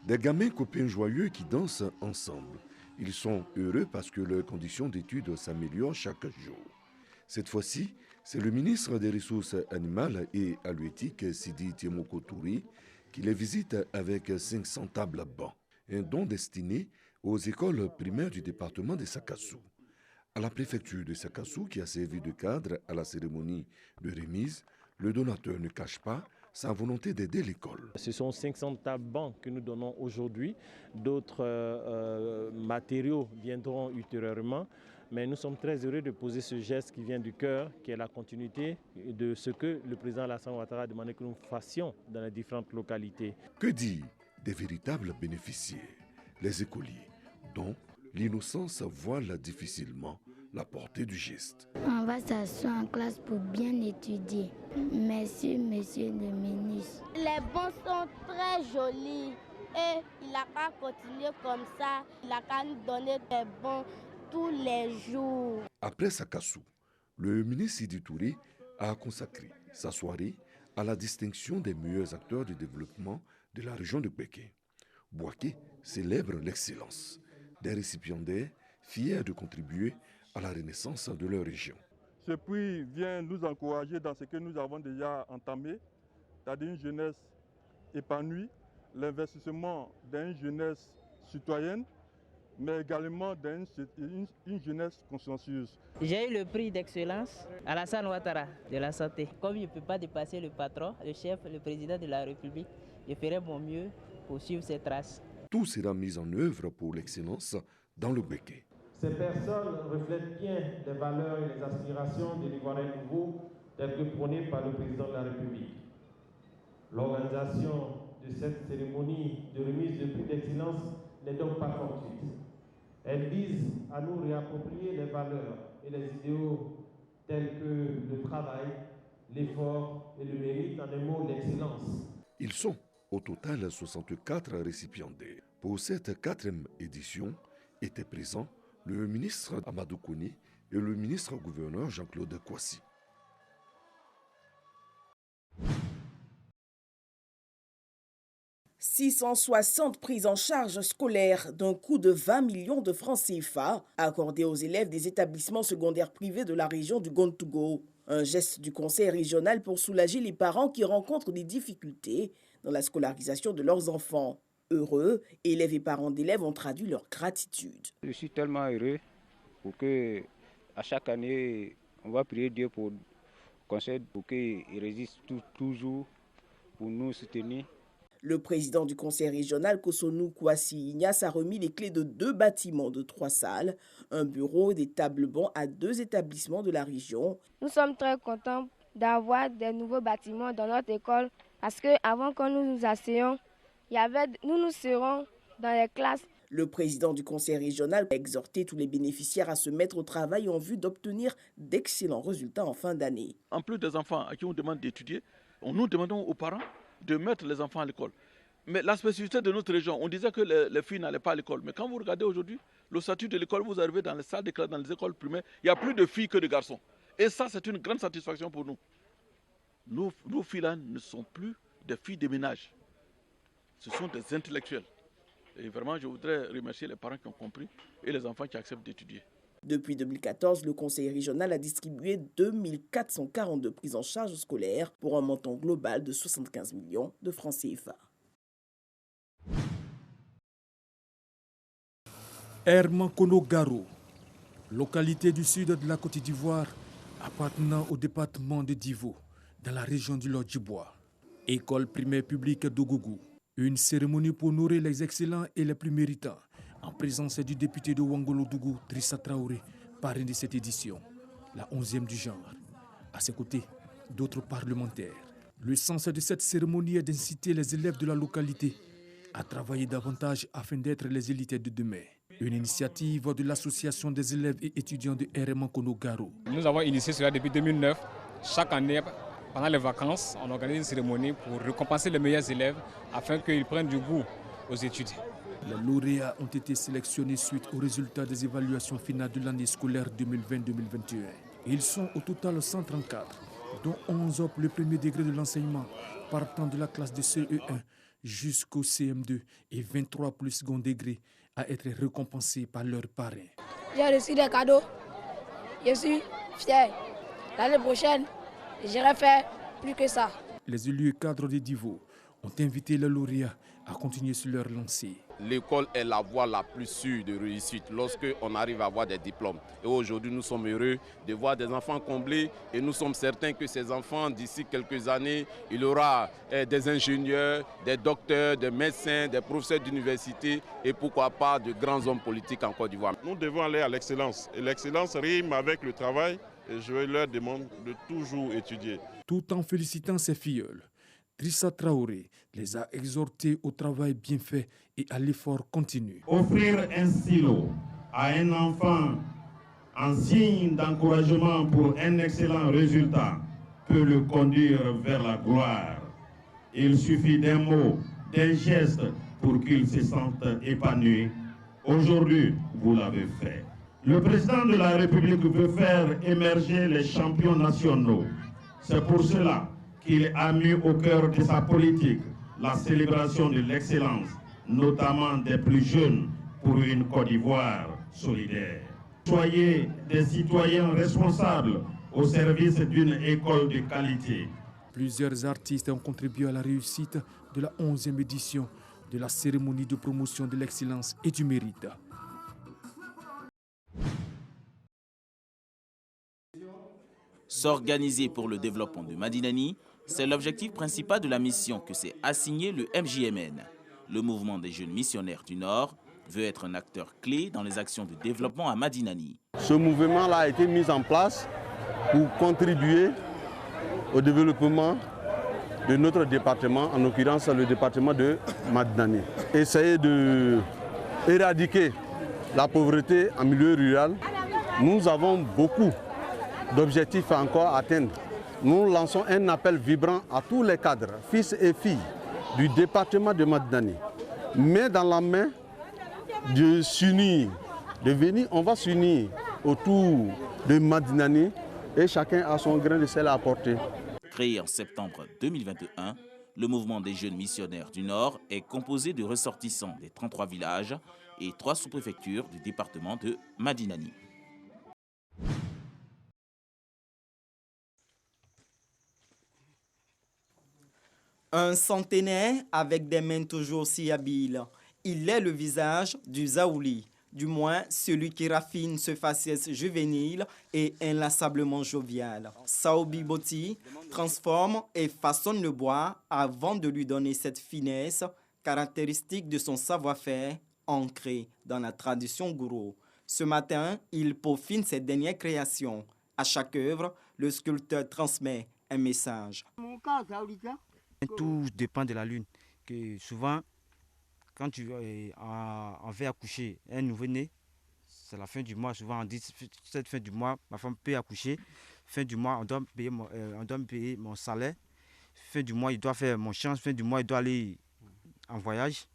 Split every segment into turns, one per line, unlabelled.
Des gamins copains joyeux qui dansent ensemble. Ils sont heureux parce que leurs conditions d'études s'améliorent chaque jour. Cette fois-ci, c'est le ministre des Ressources animales et halieutiques, Sidi Tiemoko Touré, qui les visite avec 500 tables bancs, un don destiné aux écoles primaires du département de Sakassou. À la préfecture de Sakassou, qui a servi de cadre à la cérémonie de remise, le donateur ne cache pas sa volonté d'aider l'école.
Ce sont 500 tables bancs que nous donnons aujourd'hui. D'autres matériaux viendront ultérieurement. Mais nous sommes très heureux de poser ce geste qui vient du cœur, qui est la continuité de ce que le président Alassane Ouattara a demandé que nous fassions dans les différentes localités.
Que dire des véritables bénéficiaires, les écoliers, dont l'innocence voile difficilement la portée du geste.
On va s'asseoir en classe pour bien étudier. Merci, monsieur le ministre.
Les bons sont très jolis et il n'a qu'à continuer comme ça. Il n'a qu'à nous donner des bons tous les jours.
Après Sakassou, le ministre Sidi Touré a consacré sa soirée à la distinction des meilleurs acteurs du développement de la région de Pékin. Bouaké célèbre l'excellence des récipiendaires fiers de contribuer à la renaissance de leur région.
Ce prix vient nous encourager dans ce que nous avons déjà entamé, c'est-à-dire une jeunesse épanouie, l'investissement d'une jeunesse citoyenne, mais également une jeunesse consciencieuse.
J'ai eu le prix d'excellence Alassane Ouattara de la santé. Comme il ne peut pas dépasser le patron, le chef, le président de la République, je ferai mon mieux pour suivre ses traces.
Tout sera mis en œuvre pour l'excellence dans le Béké.
Ces personnes reflètent bien les valeurs et les aspirations de l'Ivoirien nouveau telles que prônées par le président de la République. L'organisation de cette cérémonie de remise de prix d'excellence n'est donc pas fortuite. Elle vise à nous réapproprier les valeurs et les idéaux tels que le travail, l'effort et le mérite, en un mot, l'excellence.
Ils sont au total 64 récipiendaires. Pour cette 4e édition étaient présents le ministre Amadou Kouné et le ministre-gouverneur Jean-Claude Kouassi. «
660 prises en charge scolaires d'un coût de 20 millions de francs CFA accordés aux élèves des établissements secondaires privés de la région du Gontougo. Un geste du conseil régional pour soulager les parents qui rencontrent des difficultés dans la scolarisation de leurs enfants. Heureux, élèves et parents d'élèves ont traduit leur gratitude.
Je suis tellement heureux pour que, à chaque année, on va prier Dieu pour qu'il résiste toujours pour nous soutenir.
Le président du conseil régional, Kosonou Kouassi Ignace, a remis les clés de 2 bâtiments de 3 salles, un bureau et des tables bancs à 2 établissements de la région.
Nous sommes très contents d'avoir des nouveaux bâtiments dans notre école parce qu'avant que nous nous asseyions, nous serons dans les classes.
Le président du conseil régional a exhorté tous les bénéficiaires à se mettre au travail en vue d'obtenir d'excellents résultats en fin d'année.
En plus des enfants à qui on demande d'étudier, nous demandons aux parents de mettre les enfants à l'école. Mais la spécificité de notre région, on disait que les filles n'allaient pas à l'école. Mais quand vous regardez aujourd'hui, le statut de l'école, vous arrivez dans les salles de classe, dans les écoles primaires, il y a plus de filles que de garçons. Et ça, c'est une grande satisfaction pour nous. Nos filles-là ne sont plus des filles de ménage. Ce sont des intellectuels. Et vraiment, je voudrais remercier les parents qui ont compris et les enfants qui acceptent d'étudier.
Depuis 2014, le conseil régional a distribué 2442 prises en charge scolaires pour un montant global de 75 millions de francs CFA.
Hermankono Garo, localité du sud de la Côte d'Ivoire appartenant au département de Divo, dans la région du Lodjibois. École primaire publique d'Ogougou. Une cérémonie pour honorer les excellents et les plus méritants, en présence du député de Ouangolo-Dougou, Drissa Traoré, parrain de cette édition, la 11e du genre. À ses côtés, d'autres parlementaires. Le sens de cette cérémonie est d'inciter les élèves de la localité à travailler davantage afin d'être les élites de demain. Une initiative de l'association des élèves et étudiants de Hermankono Garo.
Nous avons initié cela depuis 2009. Chaque année, pendant les vacances, on organise une cérémonie pour récompenser les meilleurs élèves afin qu'ils prennent du goût aux études.
Les lauréats ont été sélectionnés suite aux résultats des évaluations finales de l'année scolaire 2020-2021. Ils sont au total 134, dont 11 pour le premier degré de l'enseignement, partant de la classe de CE1 jusqu'au CM2 et 23 pour le second degré à être récompensés par leurs parrains.
J'ai reçu des cadeaux. Je suis fier. L'année prochaine, j'irai faire plus que ça.
Les élus cadres de Divo ont invité les lauréats à continuer sur leur lancée.
L'école est la voie la plus sûre de réussite lorsqu'on arrive à avoir des diplômes. Et aujourd'hui, nous sommes heureux de voir des enfants comblés et nous sommes certains que ces enfants, d'ici quelques années, il y aura des ingénieurs, des docteurs, des médecins, des professeurs d'université et pourquoi pas de grands hommes politiques en Côte d'Ivoire.
Nous devons aller à l'excellence et l'excellence rime avec le travail et je leur demande de toujours étudier.
Tout en félicitant ses filleuls, Drissa Traoré les a exhortés au travail bien fait et à l'effort continu.
Offrir un stylo à un enfant en signe d'encouragement pour un excellent résultat peut le conduire vers la gloire. Il suffit d'un mot, d'un geste pour qu'il se sente épanoui. Aujourd'hui, vous l'avez fait. Le président de la République veut faire émerger les champions nationaux. C'est pour cela qu'il a mis au cœur de sa politique la célébration de l'excellence, notamment des plus jeunes, pour une Côte d'Ivoire solidaire. Soyez des citoyens responsables au service d'une école de qualité.
Plusieurs artistes ont contribué à la réussite de la 11e édition de la cérémonie de promotion de l'excellence et du mérite.
S'organiser pour le développement de Madinani, c'est l'objectif principal de la mission que s'est assigné le MJMN. Le mouvement des jeunes missionnaires du Nord veut être un acteur clé dans les actions de développement à Madinani.
Ce mouvement-là a été mis en place pour contribuer au développement de notre département, en l'occurrence le département de Madinani. Essayer d'éradiquer la pauvreté en milieu rural. Nous avons beaucoup d'objectifs à encore atteindre. Nous lançons un appel vibrant à tous les cadres, fils et filles du département de Madinani. Mais dans la main de s'unir, on va s'unir autour de Madinani et chacun a son grain de sel à apporter.
Créé en septembre 2021, le mouvement des jeunes missionnaires du Nord est composé de ressortissants des 33 villages et 3 sous-préfectures du département de Madinani.
Un centenaire avec des mains toujours si habiles. Il est le visage du Zaouli, du moins celui qui raffine ce faciès juvénile et inlassablement jovial. Saobi Boti transforme et façonne le bois avant de lui donner cette finesse caractéristique de son savoir-faire ancré dans la tradition gourou. Ce matin, il peaufine ses dernières créations. À chaque œuvre, le sculpteur transmet un message.
Tout dépend de la lune. Que souvent, quand tu en fait accoucher un nouveau-né, c'est la fin du mois. Souvent, on dit cette fin du mois, ma femme peut accoucher. Fin du mois, on doit me payer mon salaire. Fin du mois, il doit faire mon champ. Fin du mois, il doit aller en voyage.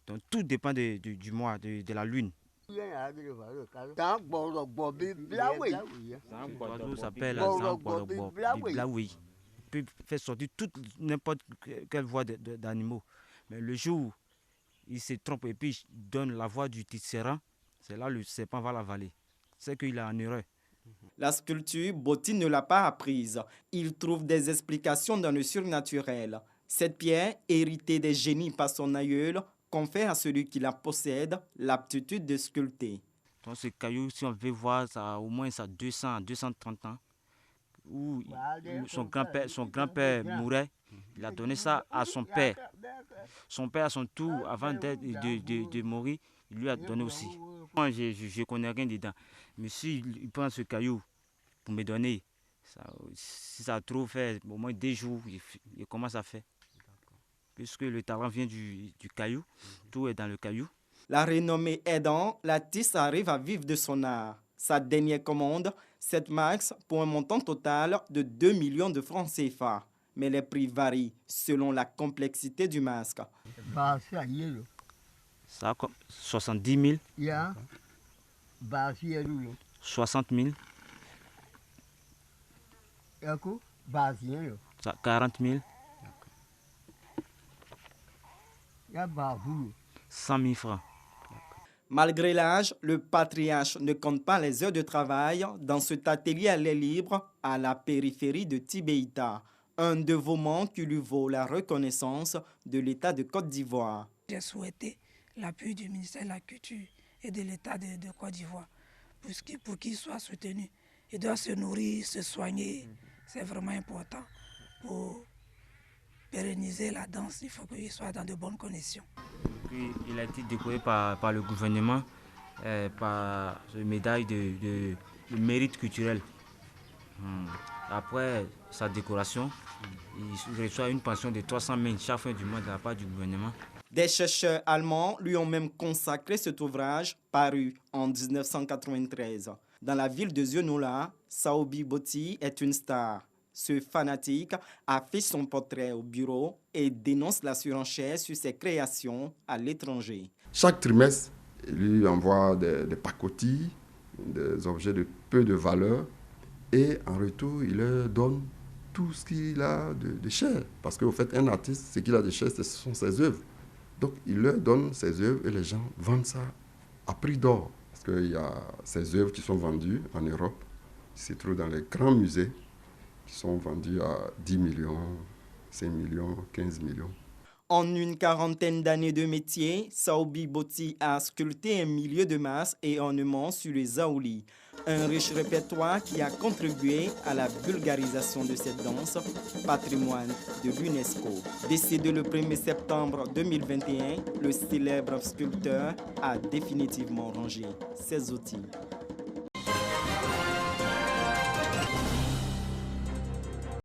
Donc, tout dépend du mois, de la lune. L'oiseau s'appelle Zamblaoui. Peut faire sortir n'importe quelle voix d'animaux. Mais le jour où il se trompe et puis il donne la voix du tisserand, c'est là le serpent va l'avaler. C'est qu'il a en erreur.
La sculpture, Boti ne l'a pas apprise. Il trouve des explications dans le surnaturel. Cette pierre, héritée des génies par son aïeul, confère à celui qui la possède l'aptitude de sculpter.
Donc ce caillou, si on veut voir, ça a au moins 200 à 230 ans. Où son grand-père mourait, il a donné ça à son père. Son père, à son tour, avant de mourir, il lui a donné aussi. Moi, je ne connais rien dedans. Mais s'il prend ce caillou pour me donner, si ça a trop fait, au moins 2 jours, il commence à faire. Puisque le talent vient du caillou, tout est dans le caillou.
La renommée aidant, l'artiste arrive à vivre de son art. Sa dernière commande, 7 max pour un montant total de 2 millions de francs CFA. Mais les prix varient selon la complexité du masque.
Ça a 70 000, 60 000, 40 000, 100 000 francs.
Malgré l'âge, le patriarche ne compte pas les heures de travail dans cet atelier à l'air libre à la périphérie de Tibéita. Un dévouement qui lui vaut la reconnaissance de l'État de Côte d'Ivoire.
J'ai souhaité l'appui du ministère de la Culture et de l'État de Côte d'Ivoire pour qu'il soit soutenu. Il doit se nourrir, se soigner. C'est vraiment important pour pérenniser la danse. Il faut qu'il soit dans de bonnes conditions.
Il a été décoré par le gouvernement par une médaille de mérite culturel. Après sa décoration, il reçoit une pension de 300 000 chaque fin du mois de la part du gouvernement.
Des chercheurs allemands lui ont même consacré cet ouvrage paru en 1993. Dans la ville de Zionola, Saobi Boti est une star. Ce fanatique affiche son portrait au bureau et dénonce la surenchère sur ses créations à l'étranger.
Chaque trimestre, il lui envoie des pacotilles, des objets de peu de valeur, et en retour, il leur donne tout ce qu'il a de cher. Parce qu'au fait, un artiste, ce qu'il a de cher, ce sont ses œuvres. Donc, il leur donne ses œuvres et les gens vendent ça à prix d'or. Parce qu'il y a ces œuvres qui sont vendues en Europe, qui se trouvent dans les grands musées, qui sont vendues à 10 millions, 5 millions, 15 millions.
En une quarantaine d'années de métier, Saobi Boti a sculpté un milieu de masse et ornements sur les zaoulis. Un riche répertoire qui a contribué à la vulgarisation de cette danse, patrimoine de l'UNESCO. Décédé le 1er septembre 2021, le célèbre sculpteur a définitivement rangé ses outils.